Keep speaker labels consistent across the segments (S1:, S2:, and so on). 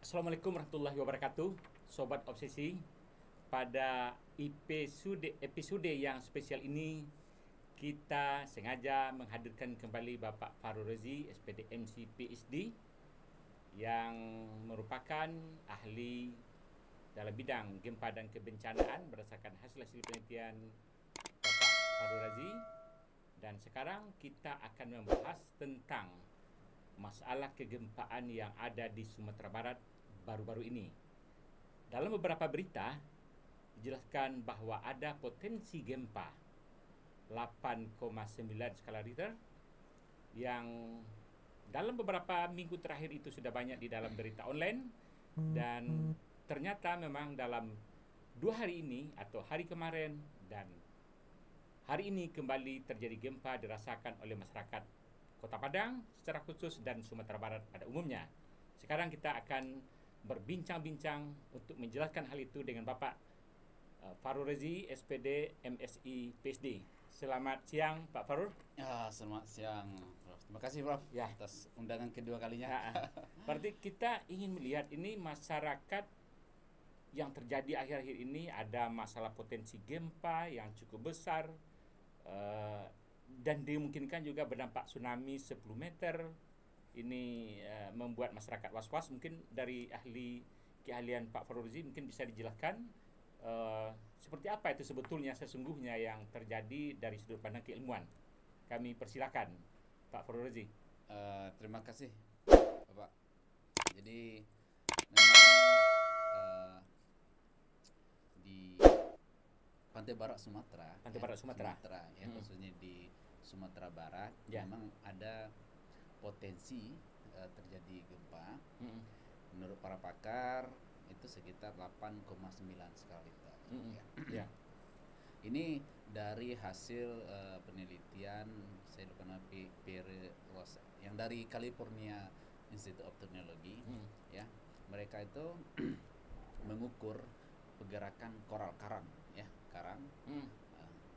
S1: Assalamualaikum warahmatullahi wabarakatuh, Sobat Obsesi. Pada episode yang spesial ini, kita sengaja menghadirkan kembali Bapak Farul Razi, SPD MC PhD, yang merupakan ahli dalam bidang gempa dan kebencanaan berdasarkan hasil-hasil penelitian Bapak Farul Razi. Dan sekarang kita akan membahas tentang masalah kegempaan yang ada di Sumatera Barat baru-baru ini. Dalam beberapa berita dijelaskan bahwa ada potensi gempa 8,9 skala Richter yang dalam beberapa minggu terakhir itu sudah banyak di dalam berita online, dan ternyata memang dalam 2 hari ini atau hari kemarin dan hari ini kembali terjadi gempa dirasakan oleh masyarakat Kota Padang secara khusus dan Sumatera Barat pada umumnya. Sekarang kita akan berbincang-bincang untuk menjelaskan hal itu dengan Bapak Farul Razi, SPD, MSI, PhD. Selamat siang Pak Farul.
S2: Ya, selamat siang, Prof. Terima kasih, Prof,
S1: Ya.
S2: atas undangan kedua kalinya.
S1: Berarti kita ingin melihat ini masyarakat yang terjadi akhir-akhir ini, ada masalah potensi gempa yang cukup besar, dan dimungkinkan juga berdampak tsunami 10 meter. Ini membuat masyarakat was-was. Mungkin dari keahlian Pak Farul Razi mungkin bisa dijelaskan seperti apa itu sebetulnya sesungguhnya yang terjadi dari sudut pandang keilmuan. Kami persilakan Pak Farul Razi.
S2: Terima kasih, Bapak. Jadi memang di Pantai Barat Sumatera, ya, khususnya di Sumatera Barat, memang ada potensi terjadi gempa. Menurut para pakar itu sekitar 8,9 skala Richter. Ya. Ini dari hasil penelitian saya lupa nama Pierre Rosa yang dari California Institute of Technology. Ya, mereka itu mengukur pergerakan koral karang, ya, karang.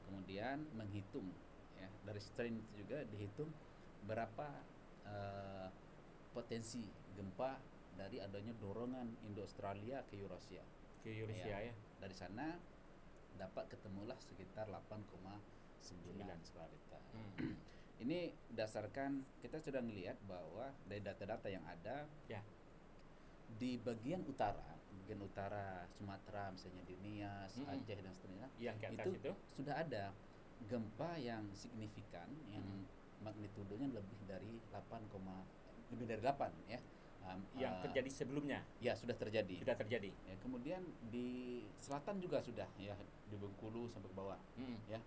S2: Kemudian menghitung, ya, dari strain itu juga dihitung berapa potensi gempa dari adanya dorongan Indo-Australia ke Eurasia.
S1: Ya.
S2: Dari sana dapat ketemulah sekitar 8,9 skala Richter. Ini berdasarkan kita sudah melihat bahwa dari data-data yang ada,
S1: ya,
S2: di bagian utara Sumatera, misalnya di Nias, Aceh dan seterusnya,
S1: yang ke atas itu
S2: sudah ada gempa yang signifikan yang magnitudenya lebih dari 8, ya.
S1: Yang terjadi sebelumnya.
S2: Ya, sudah terjadi.
S1: Ya,
S2: kemudian di selatan juga sudah, ya, di Bengkulu sampai ke bawah. Ya.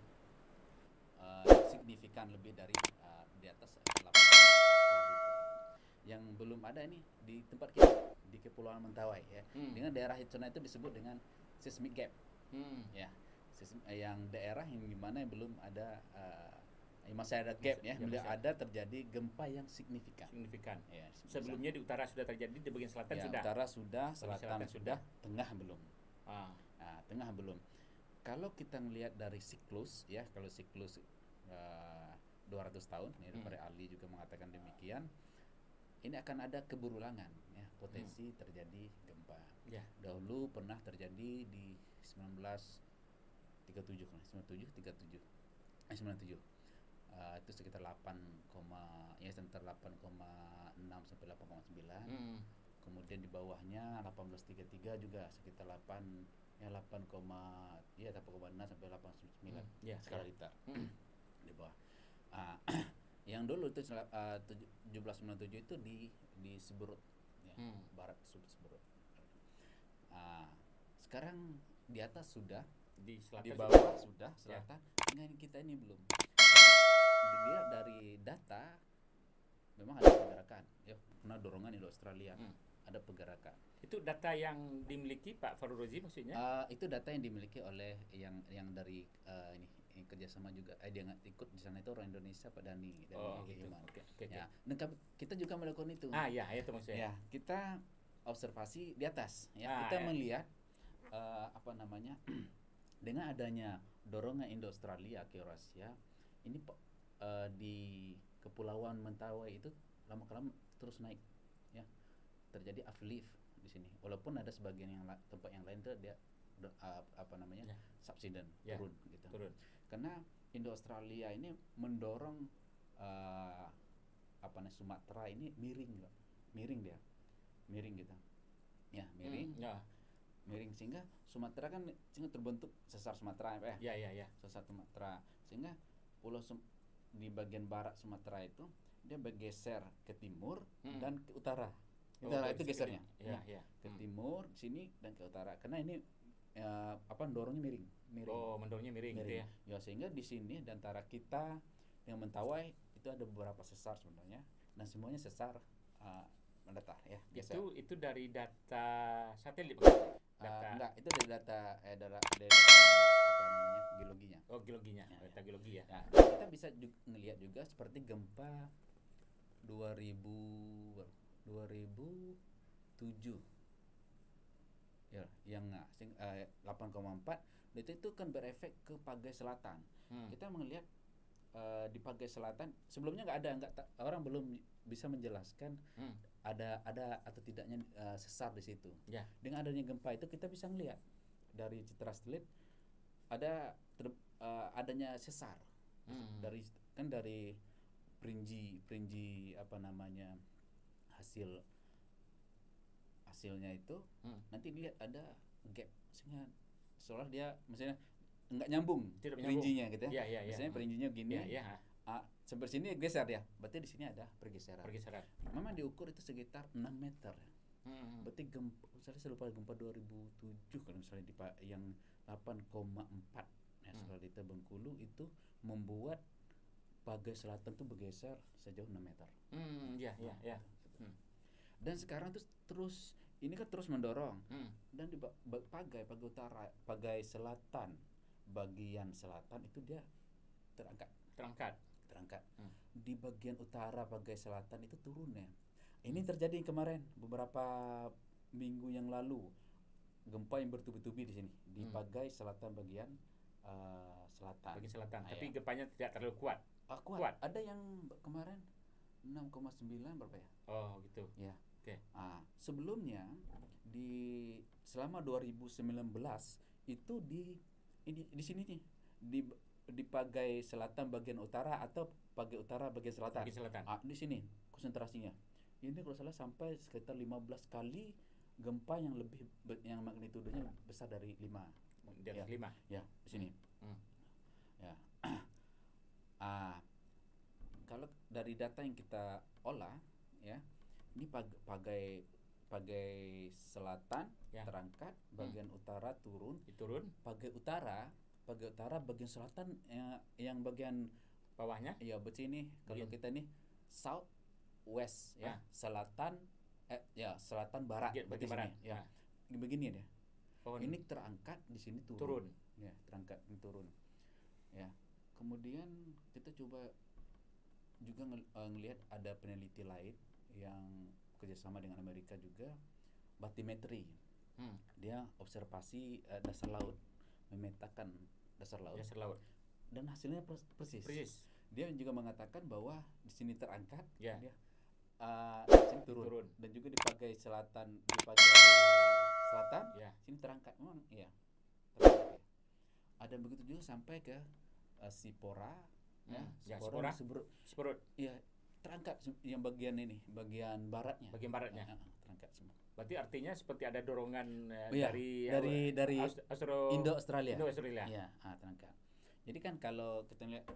S2: Signifikan lebih dari di atas 8. Yang belum ada ini di tempat kita di Kepulauan Mentawai, ya. Dengan daerah zona itu disebut dengan seismic gap. Ya. Yang daerah yang dimana belum ada masih ada gap, ya, belum ada terjadi gempa yang signifikan.
S1: Ya, sebelumnya di utara sudah terjadi, di bagian selatan
S2: ya,
S1: sudah.
S2: Utara sudah, selatan sudah, tengah belum. Tengah belum. Kalau kita melihat dari siklus, ya, kalau siklus 200 tahun, ya, para ahli juga mengatakan demikian. Ini akan ada keberulangan, ya, potensi terjadi gempa.
S1: Ya.
S2: Dahulu pernah terjadi di 97 itu sekitar 8,6 sampai 8,9. Kemudian di bawahnya 1833 juga sekitar 8,6 sampai 8,9 skala Richter. Di bawah. Yang dulu itu 1797 itu di Siberut, ya, barat Siberut. Sekarang di atas sudah,
S1: di selatan,
S2: di bawah sudah, selatan. Dengan kita ini belum. Dilihat dari data memang ada pergerakan, ya, karena dorongan Indo-Australia. Ada pergerakan.
S1: Itu data yang dimiliki Pak Farul Razi maksudnya?
S2: Itu data yang dimiliki oleh yang dari ini kerjasama juga. Dia ikut di sana itu orang Indonesia, Pak Dani
S1: gitu.
S2: Iman. Ya, dan kita juga melakukan itu.
S1: Ya, itu maksudnya.
S2: Ya, kita observasi di atas, ya. Kita melihat dengan adanya dorongan Indo-Australia ke Eurasia, ini di Kepulauan Mentawai itu lama-kelamaan terus naik, ya. Terjadi uplift di sini. Walaupun ada sebagian tempat yang lain tuh dia subsiden turun gitu. Karena Indo-Australia ini mendorong Sumatera ini miring gitu. Ya, miring. Miring sehingga Sumatera kan terbentuk sesar Sumatera Sesar Sumatera sehingga di bagian barat Sumatera itu dia bergeser ke timur dan ke utara. Itu gesernya. Ke timur sini dan ke utara. Karena ini mendorongnya miring.
S1: Mendorongnya miring. Gitu ya.
S2: Ya, sehingga di sini di antara kita dengan Mentawai itu ada beberapa sesar sebenarnya dan semuanya sesar mendatar ya. Geser.
S1: Itu dari data satelit
S2: enggak, itu dari data geologinya.
S1: Geologinya. Data geologi ya.
S2: Nah, kita bisa ngelihat juga seperti gempa 2007 ya, yang 8,4 itu kan berefek ke Pagai Selatan. Kita melihat di Pagai Selatan sebelumnya orang belum bisa menjelaskan ada atau tidaknya sesar di situ. Dengan adanya gempa itu kita bisa melihat dari citra satelit adanya sesar. Dari perinji hasilnya itu nanti dilihat ada gap sehingga seolah dia misalnya nggak nyambung perinjinya gitu ya. Misalnya perinjinya gini. Sampai sini geser ya. Berarti di sini ada pergeseran. Memang diukur itu sekitar 6 meter. Berarti saya lupa gempa 2007 kalau misalnya yang 8,4 ya, Salita Bengkulu itu membuat Pagai Selatan tuh bergeser sejauh 6 meter. Dan sekarang terus ini kan terus mendorong. Dan di Pagai Utara, Pagai Selatan, bagian selatan itu dia terangkat. Di bagian utara Pagai Selatan itu turun ya. Ini terjadi kemarin beberapa minggu yang lalu, gempa yang bertubi-tubi di sini di Pagai Selatan bagian selatan.
S1: Tapi gempanya tidak terlalu kuat.
S2: Kuat. Ada yang kemarin 6,9 berapa ya?
S1: Oh, gitu.
S2: Ya. Sebelumnya selama 2019 itu di sini nih di Pagai Selatan bagian utara atau Pagai Utara bagian selatan. Di sini konsentrasinya. Ini kalau salah sampai sekitar 15 kali gempa yang magnitudenya besar dari 5.
S1: Di atas 5.
S2: Ya, di sini. Ya. Kalau dari data yang kita olah ya, ini Pagai Selatan terangkat, bagian utara turun. Pagai Utara bagian selatan yang bagian
S1: bawahnya
S2: ya begini. Kalau kita nih south west ya, selatan barat
S1: bagian barat
S2: ya. Begini deh. Ini terangkat di sini turun. Ya, terangkat turun. Ya. Kemudian kita coba juga ngelihat ada peneliti lain yang kerjasama dengan Amerika juga, bathymetry. Dia observasi dasar laut, memetakan dasar laut. Dan hasilnya persis. Dia juga mengatakan bahwa di sini terangkat, dia di sini turun. Dan juga di Pagai Selatan, sini terangkat. Memang iya. Terangkat, ya. Ada begitu juga sampai ke Sipora,
S1: Sipora.
S2: Iya, terangkat yang bagian baratnya. Terangkat semua.
S1: Berarti artinya seperti ada dorongan
S2: dari Indo-Australia. Iya, terangkat. Jadi kan kalau kita lihat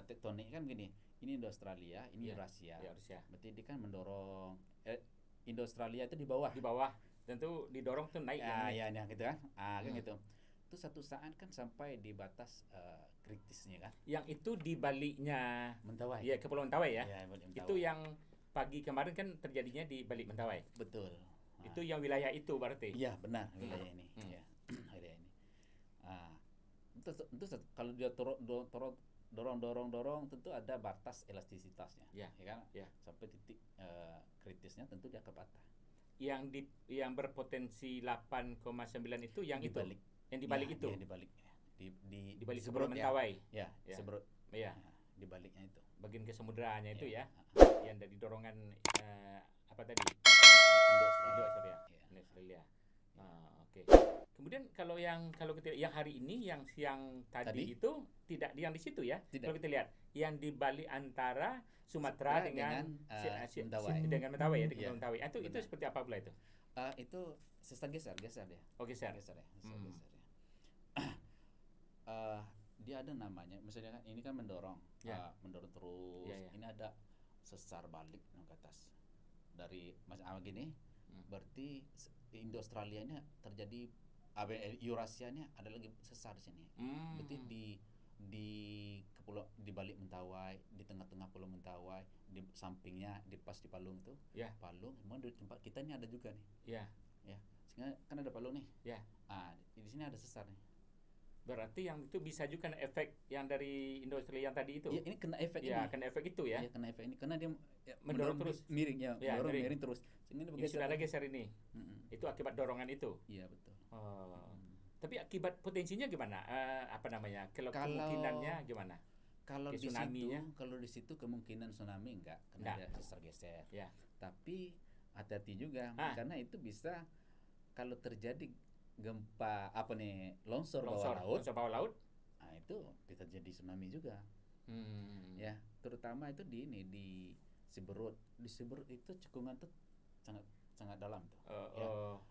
S2: tektonik kan gini, ini Indo-Australia, ini Eurasia. Berarti dia kan mendorong Indo-Australia itu di bawah.
S1: Tentu didorong tuh naik
S2: gitu kan. Kan gitu. Itu satu saat kan sampai di batas kritisnya kan.
S1: Yang itu di baliknya
S2: Mentawai.
S1: Iya, Kepulauan Mentawai ya.
S2: Mentawai.
S1: Itu yang pagi kemarin kan terjadinya di balik Mentawai.
S2: Betul.
S1: Itu yang wilayah itu berarti.
S2: Iya, benar, wilayah ini. Ya, wilayah ini. Tentu kalau dia dorong tentu ada batas elastisitasnya.
S1: Ya
S2: kan?
S1: Ya.
S2: Sampai titik kritisnya tentu dia kepatah.
S1: Yang berpotensi 8,9 itu yang
S2: di balik.
S1: Yang di balik itu.
S2: Di balik.
S1: Di balik Kepulauan Mentawai.
S2: Seberut.
S1: Iya.
S2: Di baliknya itu.
S1: bagian kesemudranya itu ya, yang dari dorongan apa tadi? Indo-Australia. Indo-Australia. Oke. Kemudian kalau kita yang hari ini yang siang tadi itu tidak yang di situ ya.
S2: Tidak.
S1: Kalau kita lihat yang di Bali antara Sumatera dengan Mentawai ya, dengan Mentawai. Itu seperti apa pula itu?
S2: Itu sesar geser dia.
S1: Oh, geser ya.
S2: Dia ada namanya, misalnya kan ini kan mendorong terus. Ini ada sesar balik ke atas dari gini. Berarti Indo-Australianya terjadi Eurasianya ada lagi sesar di sini. Berarti di balik Mentawai, di tengah-tengah Pulau Mentawai, di sampingnya di Palung itu. Palung, memang di tempat kita ini ada juga nih. Sehingga kan ada Palung nih. Di sini ada sesar nih.
S1: Berarti yang itu bisa juga kena efek yang dari Indo-Australia yang tadi itu.
S2: Iya, ini kena efek ini.
S1: Kena efek itu ya.
S2: Iya, kena efek ini karena dia
S1: mendorong terus.
S2: Miring miring terus. Sehingga
S1: ini sudah ada geser ini. Itu akibat dorongan itu.
S2: Iya, betul.
S1: Tapi akibat potensinya gimana? Kalau kemungkinannya gimana?
S2: Kalau di situ kemungkinan tsunami enggak, karena ada sesar geser. Tapi hati-hati juga karena itu bisa kalau terjadi gempa longsor bawah laut, itu bisa jadi tsunami juga. Ya, terutama itu di Siberut. Di Siberut itu cekungan tuh sangat dalam tuh.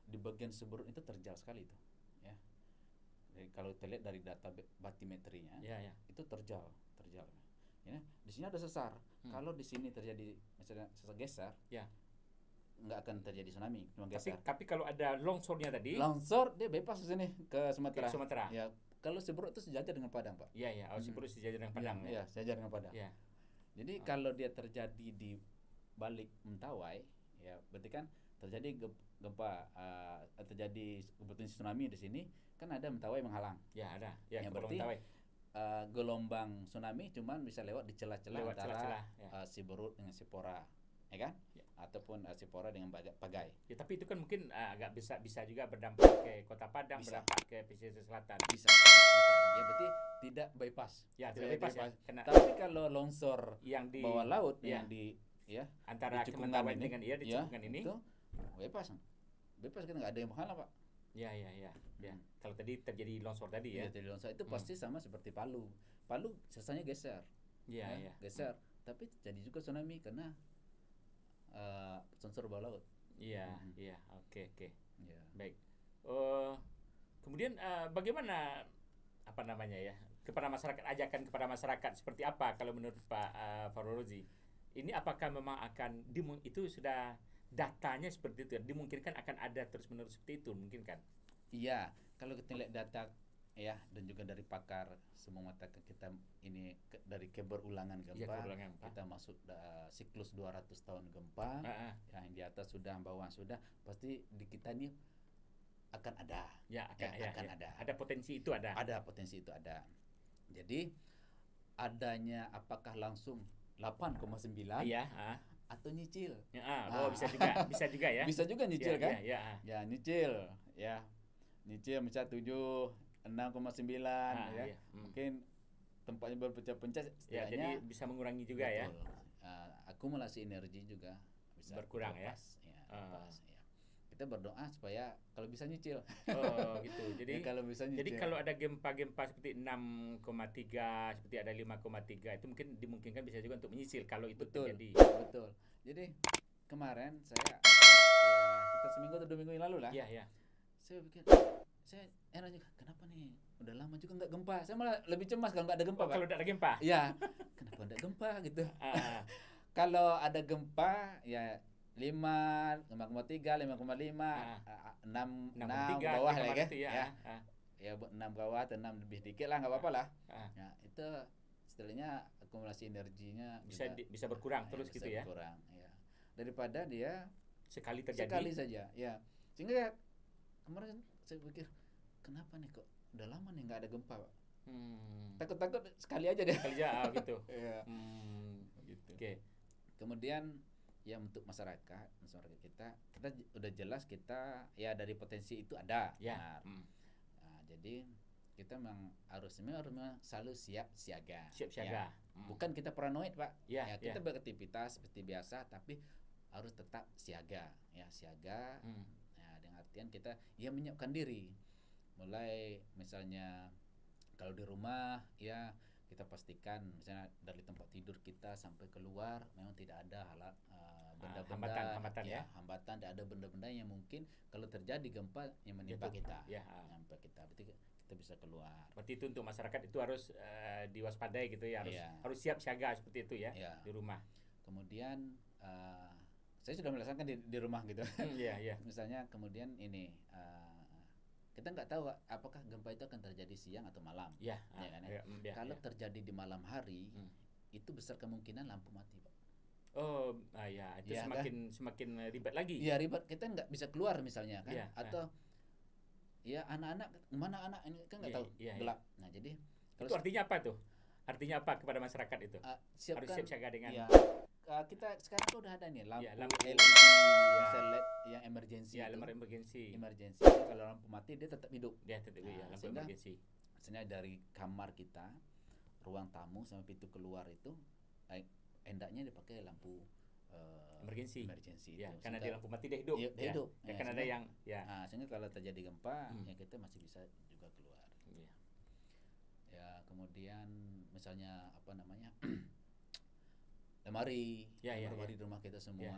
S2: Di bagian Siberut itu terjal sekali tuh. Ya. Jadi kalau kita lihat dari data batimetrinya, itu terjal. Ya, di sini ada sesar. Kalau di sini terjadi misalnya sesar geser, nggak akan terjadi tsunami, cuma geser.
S1: Tapi kalau ada longsornya tadi,
S2: longsor dia bebas ke sini ke Sumatera.
S1: Ya,
S2: kalau Siberut itu sejajar dengan Padang, Pak.
S1: Iya. Siberut sejajar dengan Padang.
S2: Iya, sejajar dengan Padang. Jadi kalau dia terjadi di balik Mentawai, ya berarti kan terjadi gempa, terjadi potensi tsunami di sini, kan ada Mentawai menghalang.
S1: Ada. Ya
S2: berarti gelombang tsunami cuman bisa lewat di celah-celah antara Siberut dengan Sipora, ya kan? Ataupun Sipora dengan Pagai.
S1: Ya, tapi itu kan mungkin agak bisa juga berdampak ke Kota Padang, berdampak ke pesisir selatan.
S2: Bisa. Ya berarti tidak bypass.
S1: Tidak bypass.
S2: Tapi kalau longsor
S1: yang di
S2: bawah laut yang di
S1: antara Mentawai dengan di cekungan ini,
S2: itu bypass kan nggak ada yang menghalang, Pak.
S1: Ya. Kalau tadi terjadi longsor tadi ya.
S2: Terjadi longsor itu pasti sama seperti Palu. Palu sesarnya geser.
S1: Iya.
S2: Geser. Tapi jadi juga tsunami karena sensor bawah laut.
S1: Iya. Oke.
S2: Ya.
S1: Baik. Kemudian bagaimana ajakan kepada masyarakat seperti apa kalau menurut Pak Farurozi? Ini apakah memang akan itu sudah datanya seperti itu, dimungkinkan akan ada terus-menerus seperti itu, mungkin kan?
S2: Iya, kalau kita lihat data dan juga dari pakar semua mengatakan kita ini dari keberulangan gempa, kita masuk siklus 200 tahun gempa, yang di atas sudah, bawah sudah, pasti di kita ini akan ada. Ada
S1: potensi itu ada.
S2: Ada potensi itu ada. Jadi adanya apakah langsung 8,9 atau nyicil?
S1: Bisa juga ya.
S2: Bisa juga nyicil kan?
S1: Ya,
S2: nyicil ya. Nyicil misalnya 6,9 mungkin tempatnya berpecah-pecah
S1: jadi bisa mengurangi juga. Betul.
S2: Akumulasi energi juga bisa
S1: berkurang
S2: lepas, kita berdoa supaya kalau bisa nyicil.
S1: Gitu. Jadi
S2: kalau bisa nyicil.
S1: Jadi kalau ada gempa-gempa seperti 6,3, seperti ada 5,3 itu mungkin dimungkinkan bisa juga untuk menyicil kalau itu terjadi.
S2: Betul. Jadi kemarin saya kita seminggu atau 2 minggu yang lalu lah. Saya pikir saya enak juga, kenapa nih udah lama juga nggak gempa. Saya malah lebih cemas kalau nggak ada gempa.
S1: Kalau nggak ada gempa?
S2: Iya. Kenapa nggak gempa gitu? Kalau ada gempa ya 5,3, 5,5, 6 bawah lah ya. Ya 6 bawah atau 6 lebih dikit lah, nggak apa-apa lah. Ya, itu istilahnya akumulasi energinya
S1: bisa berkurang terus gitu ya.
S2: Berkurang, ya. Daripada dia
S1: sekali terjadi.
S2: Sekali saja, ya. Sehingga kemarin saya pikir kenapa nih kok udah lama nih nggak ada gempa, Pak. Takut-takut sekali aja deh.
S1: Sekali aja gitu.
S2: Gitu. Oke. Kemudian ya untuk masyarakat kita udah jelas kita ya dari potensi itu ada. Benar. Nah, jadi kita memang harusnya selalu siap siaga.
S1: Siap siaga.
S2: Bukan kita paranoid, Pak.
S1: Ya,
S2: Kita beraktivitas seperti biasa, tapi harus tetap siaga. Ya, siaga. Ya, dengan artian kita menyiapkan diri. Mulai misalnya kalau di rumah ya kita pastikan misalnya dari tempat tidur kita sampai keluar memang tidak ada benda-benda
S1: hambatan ya.
S2: Hambatan, tidak ada benda-benda yang mungkin kalau terjadi gempa yang menimpa kita. Menimpa kita. Berarti kita bisa keluar.
S1: Berarti itu untuk masyarakat itu harus diwaspadai gitu ya, harus siap siaga seperti itu ya, di rumah.
S2: Kemudian saya sudah melaksanakan di rumah gitu. Misalnya kemudian ini kita nggak tahu apakah gempa itu akan terjadi siang atau malam. Kalau terjadi di malam hari, itu besar kemungkinan lampu mati, Pak.
S1: Itu semakin ribet lagi.
S2: Iya, ribet. Kita nggak bisa keluar misalnya kan, atau anak-anak mana anak ini kan nggak tahu gelap. Nah, jadi
S1: itu artinya apa tuh? Artinya apa kepada masyarakat itu? Harus siap siaga dengan.
S2: Kita sekarang tuh udah ada nih lampu LED, LED yang emergency. Emergency. Kalau lampu mati dia tetap hidup.
S1: Lampu emergency.
S2: Maksudnya dari kamar kita, ruang tamu sampai pintu keluar itu hendaknya dipakai lampu
S1: emergency
S2: itu.
S1: Karena di lampu mati dia hidup.
S2: Hidup.
S1: Karena ada yang
S2: sehingga kalau terjadi gempa kita masih bisa juga keluar. Ya, kemudian misalnya apa namanya? lemari di rumah kita semua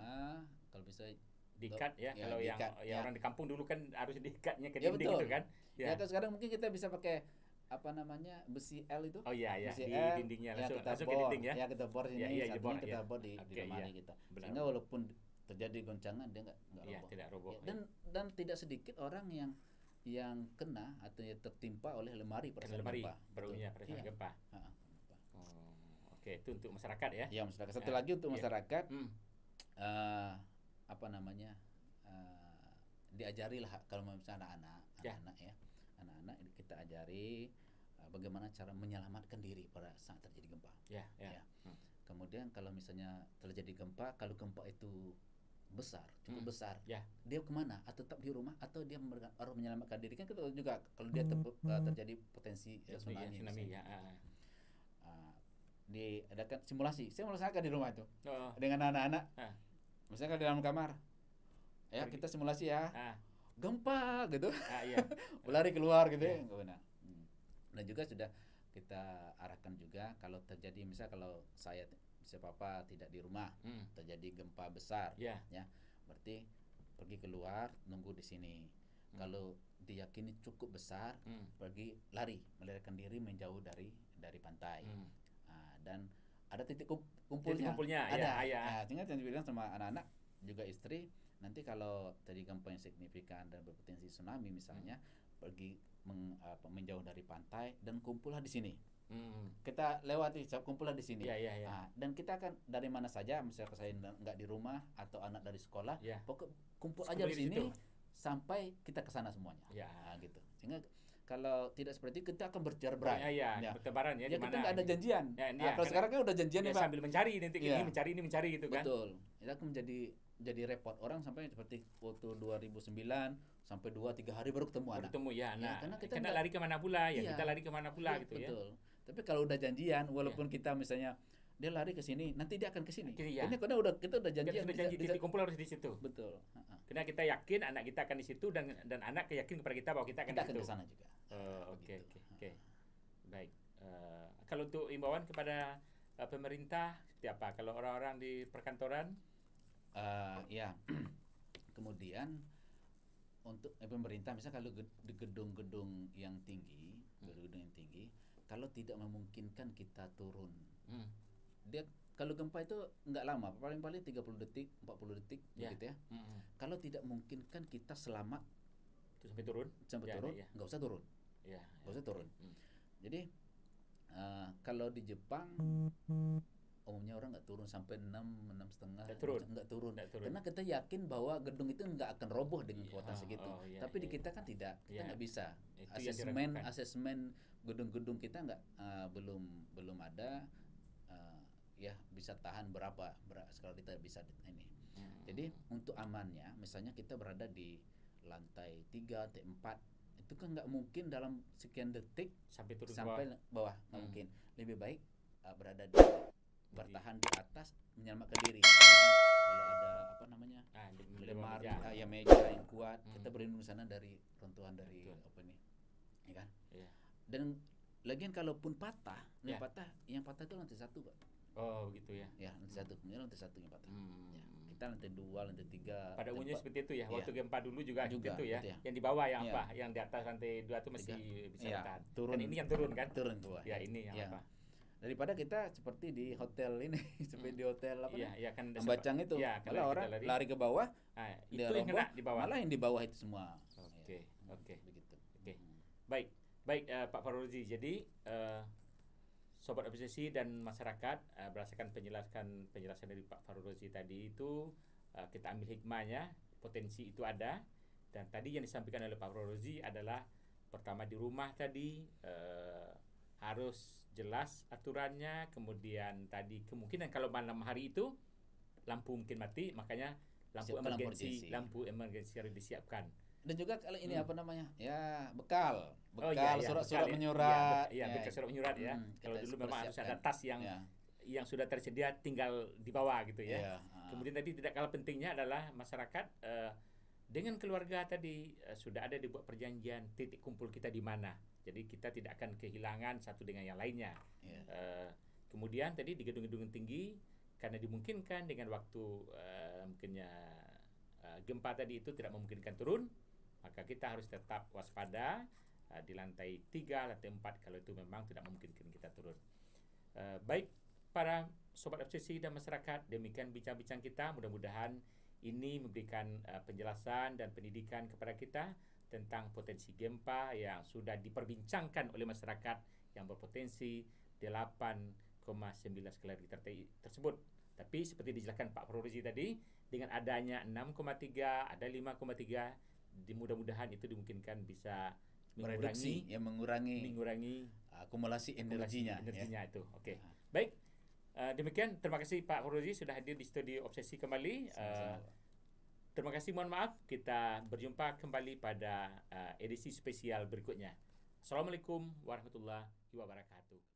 S2: kalau bisa
S1: diikat kalau yang orang di kampung dulu kan harus diikatnya ke dinding gitu kan.
S2: Atau sekarang mungkin kita bisa pakai apa namanya besi L itu.
S1: Besi di dindingnya langsung ke dinding ya.
S2: Kita bor sini, kita bor di lemari kita. Sehingga walaupun terjadi goncangan dia enggak roboh.
S1: Tidak roboh.
S2: Dan tidak sedikit orang yang kena atau yang tertimpa oleh lemari pada saat gempa.
S1: Pada saat gempa. Oke, itu untuk masyarakat ya.
S2: Ya, masyarakat. Satu lagi untuk masyarakat apa namanya? Diajarilah kalau misalnya anak-anak kita ajari bagaimana cara menyelamatkan diri pada saat terjadi gempa. Kemudian kalau misalnya terjadi gempa, kalau gempa itu cukup besar, dia kemana? Atau tetap di rumah atau dia harus menyelamatkan diri? Kan kita tahu juga kalau dia terjadi potensi tsunami. Diadakan simulasi. Saya melaksanakan di rumah itu dengan anak-anak. Misalnya di dalam kamar, kita simulasi gempa gitu, lari keluar gitu Dan juga sudah kita arahkan juga kalau terjadi kalau saya papa tidak di rumah, terjadi gempa besar, berarti pergi keluar nunggu di sini. Kalau diyakini cukup besar, pergi melarikan diri menjauh dari pantai. Dan ada titik kumpulnya. Ada. Sehingga saya bilang sama anak-anak juga istri, nanti kalau terjadi gempa yang signifikan dan berpotensi tsunami misalnya, pergi menjauh dari pantai dan kumpullah di sini. Kita lewati, kumpullah di sini. Dan kita akan dari mana saja, misalnya saya nggak di rumah atau anak dari sekolah, pokok kumpul aja di sini sampai kita ke sana semuanya. Gitu. Sehingga kalau tidak seperti itu kita akan berterbangan.
S1: Bertebaran ya.
S2: Kita nggak ada janjian. Kalau sekarang kan udah janjian Pak.
S1: Sambil mencari nanti ini mencari gitu kan.
S2: Betul. Itu akan jadi repot orang sampai seperti waktu 2009 sampai 2-3 hari baru ketemu anak.
S1: Karena kita lari kemana pula kita lari kemana pula gitu ya.
S2: Betul. Tapi kalau udah janjian, walaupun kita misalnya dia lari ke sini, nanti dia akan ke sini. Ini karena kita udah janjian.
S1: Titik kumpul harus di situ.
S2: Betul.
S1: Karena kita yakin anak kita akan di situ dan anak yakin kepada kita bahwa kita akan di situ.
S2: Ke sana juga.
S1: Oke. Baik. Kalau untuk imbauan kepada pemerintah seperti apa? Kalau orang-orang di perkantoran?
S2: Kemudian untuk pemerintah misalnya kalau di gedung-gedung yang tinggi, kalau tidak memungkinkan kita turun, dia kalau gempa itu nggak lama, paling-paling 30 detik, 40 detik gitu ya. Kalau tidak memungkinkan kita selamat
S1: sampai turun,
S2: nggak usah turun. Nggak usah turun. Jadi kalau di Jepang umumnya orang nggak turun sampai 6,5 nggak turun. Karena kita yakin bahwa gedung itu nggak akan roboh dengan kekuatan segitu. Tapi di kita kan tidak, kita nggak bisa. Asesmen gedung-gedung kita nggak belum ada bisa tahan berapa kalau kita bisa ini. Jadi untuk amannya, misalnya kita berada di lantai 3, lantai 4 itu kan nggak mungkin dalam sekian detik
S1: sampai turun
S2: sampai bawah, nggak mungkin. Lebih baik berada bertahan di atas, menyelamatkan diri. Kalau ada apa namanya, lemari, ya meja yang kuat, kita berlindung sana dari runtuhan dari apa nih, ya kan? Yeah. Dan lagian kalaupun patah, yang patah itu lantai 1, Pak.
S1: Oh begitu ya.
S2: Ya, lantai 1, kemudian lantai 1 yang patah. Ya, kita lantai 2, lantai 3.
S1: Pada umumnya seperti itu ya. Waktu gempa dulu juga gitu ya.
S2: Gitu ya.
S1: Yang di bawah yang apa? Yang di atas lantai 2 itu masih bisa bertahan.
S2: Turun.
S1: Dan ini yang turun kan?
S2: Turun ke bawah.
S1: Ya, ini yang apa?
S2: Daripada kita seperti di hotel ini, seperti di hotel apa?
S1: Iya, kan
S2: Ambacang itu.
S1: Ya,
S2: kalau orang lari ke bawah,
S1: itu yang kena di bawah.
S2: Malah yang di bawah itu semua.
S1: Oke.
S2: Begitu.
S1: Oke. Baik Pak Farurozi. Jadi Sobat Obsesi dan masyarakat, berdasarkan penjelasan dari Pak Farurozi tadi itu, kita ambil hikmahnya, potensi itu ada. Dan tadi yang disampaikan oleh Pak Farurozi adalah pertama di rumah tadi harus jelas aturannya. Kemudian tadi kemungkinan kalau malam hari itu lampu mungkin mati, makanya lampu emergensi harus disiapkan.
S2: Dan juga kalau ini apa namanya, ya bekal surat-surat
S1: bekal,
S2: menyurat,
S1: bekal surat menyurat ya. Kalau dulu memang harus ada tas yang sudah tersedia, tinggal dibawa gitu ya. Kemudian tadi tidak kalah pentingnya adalah masyarakat dengan keluarga tadi sudah ada dibuat perjanjian titik kumpul kita di mana. Jadi kita tidak akan kehilangan satu dengan yang lainnya. Kemudian tadi di gedung-gedung tinggi, karena dimungkinkan dengan waktu mungkinnya gempa tadi itu tidak memungkinkan turun, maka kita harus tetap waspada di lantai 3, lantai 4 kalau itu memang tidak memungkinkan kita turun. Baik para Sobat Obsesi dan masyarakat, demikian bincang-bincang kita. Mudah-mudahan ini memberikan penjelasan dan pendidikan kepada kita tentang potensi gempa yang sudah diperbincangkan oleh masyarakat yang berpotensi 8,9 skala Richter tersebut. Tapi seperti dijelaskan Pak Farurozi tadi, dengan adanya 6,3, ada 5,3, mudah-mudahan itu dimungkinkan bisa mengurangi
S2: akumulasi energinya
S1: itu. Oke. Baik. Demikian, terima kasih Pak Farurozi sudah hadir di studio Obsesi kembali. Terima kasih, mohon maaf, kita berjumpa kembali pada edisi spesial berikutnya. Assalamualaikum warahmatullahi wabarakatuh.